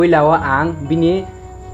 Puilawa ang bini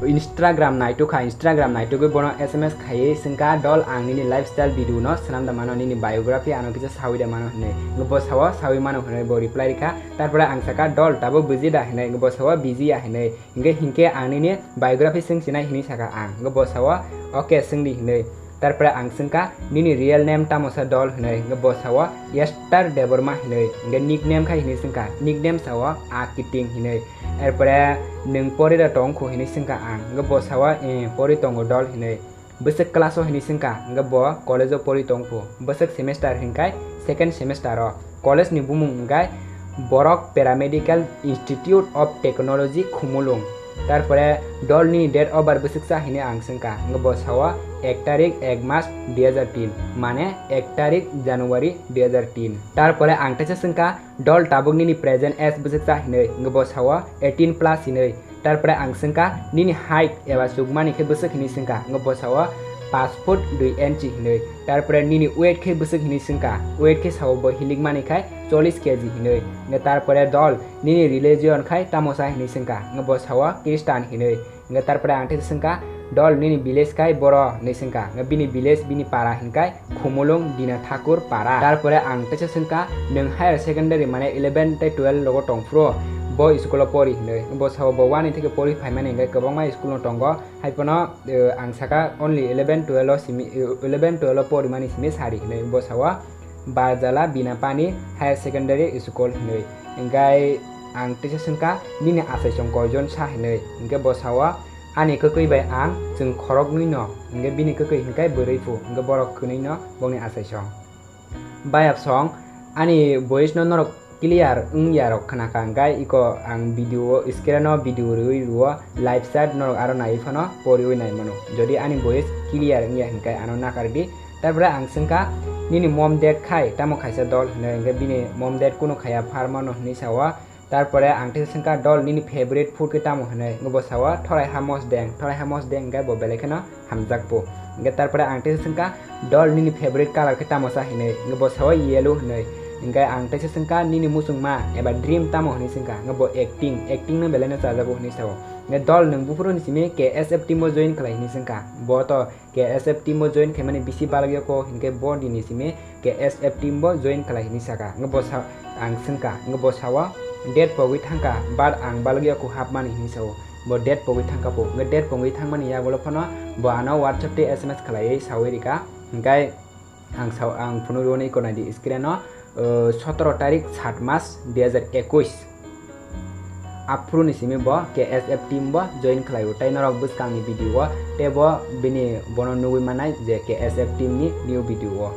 Instagram naito ko bono SMS khaye singka dol ang nini lifestyle video no sanam da mano nini biography ano kisa sawi da mano hne ngbo sawa sawi mano hne bo reply ka tarpora ang saka dol tabo buji da hne ngbo sawa busy ya hne hinke ang nini biography sing sina hini saka ang ngbo sawa okay singdi hne tarpora ang singka nini real name tamosa dol hne ngbo sawa Esther Debbarma hne nge nickname kha hini singka nickname sawa akiting hne erpore nung pori da tong ko hini singka ang ngbo sawa pori tongo dol hine besek class o hini singka ngbo college o pori tong po besek semester hingkai second semester o college ni bumung ngai Borok Paramedical Institute of Technology Khumulung tarpore dol ni date of birth besek sa hini ang singka ngbo sawa 1 तारिख 1 मास 2003 माने 1 तारिख जनवरी 2003 तारपरे आंगटेसे संका डल टाबुगनि नि present age बसकसा हिनै ngbo sawa 18 plus हिनै तारपरे आंग संका निनि हाइट एबा सुगमानि खे बसक हिनि संका ngbo sawa 5 फुट 2 इंच हिनै तारपरे निनि वेट खे बसक हिनि संका वेट खे साव ब हिलिक मानि खाय 40 केजी हिनै ने तारपरे दल निनि रिलीजियन खाय तामोसा हिनि संका ngbo sawa क्रिस्टियान हिनै ने तारपरे आंगटेसे संका dol nini village kai boro nisingka bini village bini para hingkai khumulung dina thakur para tarpore ang tese singka nung higher secondary mane 11 tai 12 logo tongfro bo school pori hinai bo saw bo wani theke pori phaimane ngai kabangma school no tongo haipono ang saka only 11 12 pori mani simi sari hinai bo sawa barjala bina pani higher secondary school hinai ngai ang tese singka nini asai songko jon sa hinai ngai bo sawa ani kokoi bai ang jeng khorok nui no nge bini kokoi hingkai bwrui fu nge borok kunui no bongni asai song bayap song ani voice no norok clear yarok khana kangai iko ang video screen no video rui ruwa live chat norok aro nai phano porioi nai mano jodi ani voice clear ya hingkai ano nakardi tabra ang singka nini mom dad khai tamo khaisa dol nge bini mom dad kuno khaya pharma no hni sawa तारपरे आंगटे संका डल निनी favourite food के तामो हने ngbo sawa thorai hamos deng gai bo belekena hamjakpo nge तारपरे आंगटे संका डल निनी favourite colour के तामो सा हने ngbo sawa yellow हने ngai आंगटे संका निनी musungma eba dream tamo हने संका ngbo acting no belena chajago हने sawo nge dol nung bufuro ni sime KSF team mo join khlai ni संका bo to KSF team mo join khemani bisi balagyo ko hinke bo di ni sime KSF team bo join khlai ni saka ngbo sawa ang संका ngbo sawa dead pogui thangka bar ang balagya ko hap mani hisaw bo dead pogui thangka po nge dead pogui thangmani ya bolo phono bo ano WhatsApp te SMS khlai sawirika ngai ang saw ang phunuroni ko nadi screen no 17 तारिख 7 मास 2021 apru ni simi bo KSF team bo join khlayo tai norok buskang ni video te bo bini bono nugui manai je KSF team ni new video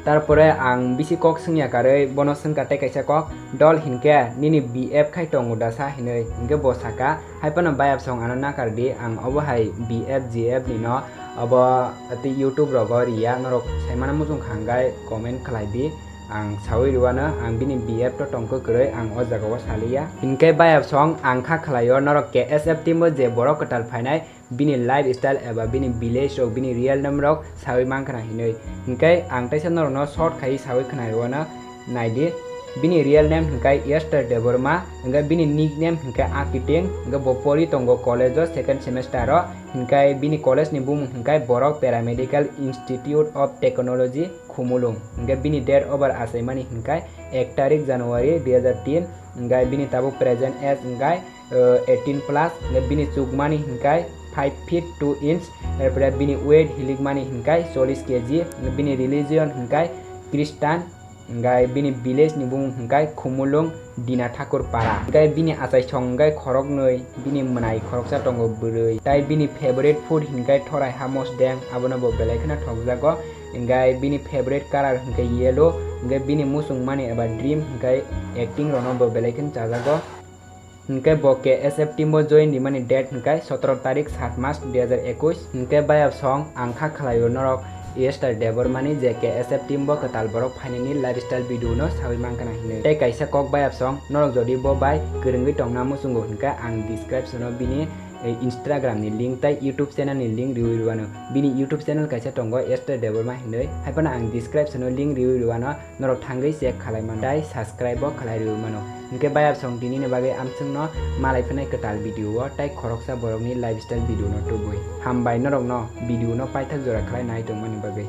तारपरे आं बिसि कक संया कारै बोनो संका ते काइसा कक डल हिनके निनि BF खाइ टंगु दासा हिनै हिनके बसाका हाइपन बायप सं आनो नाकारदि आं अबो हाइ BF GF नि न अब अति YouTube रगरिया नरक साइमाना मुजुं खांगाय कमेन्ट खलाइदि आं सावै रुवानो आं बिनि BF तो टंको करै आं अ जागाव सालिया हिनके बायप सं आं खा खलायो नरक KSF टीम जे बरो कटाल फाइनाय bini lifestyle eba bini village rok bini real name rok sawi mangkana hinoi hinkai ang taisa nor no short khai sawi khana rona naidi bini real name hinkai Esther Debbarma hinkai bini nickname hinkai akiting hinkai bopori tongo college second semester ro hinkai bini college ni bum hinkai Borok Paramedical Institute of Technology Khumulung hinkai bini date over asai mani hinkai 1 तारिख जनवरी 2003 hinkai bini tabu present age hinkai 18 plus hinkai bini chugmani hinkai 5 feet 2 inch erpore bini weight hilik mani hinkai 40 kg bini religion hinkai Christian ngai bini village ni bung hinkai Khumulung dina thakur para ngai bini asai songai khorok noi bini manai khoroksa tongo bwrui tai bini favorite food hinkai thorai hamos deng abono bo belekhna thokjago ngai bini favorite color hinkai yellow ngai bini musung mani eba dream hinkai acting rono bo belekhin chajago hinkai bo KSF team bo join di mani date hinkai 17 तारिख 7 मास 2021 hinkai bayap song angkha khlayo norok Esther Debbarma ni je KSF team bo katal borok phainani lifestyle video no sawi mangkana hinai tei kaisa kok bayap song norok jodi bo bai kwrwngwi tongna musungo hinka ang description no bini Instagram ni link tai YouTube channel ni link riwi ruano bini YouTube channel kaisa tongo Esther Debbarma hinoi haipana ang description no link riwi ruano norok thangai check khalai mano dai subscribe bo khalai riwi mano hingke bayap song tini ni bage amsung no malai phane ketal video o tai khoroksa borok ni lifestyle video no tubui hambai norok no video no paithak jora khalai nai tongmani bage।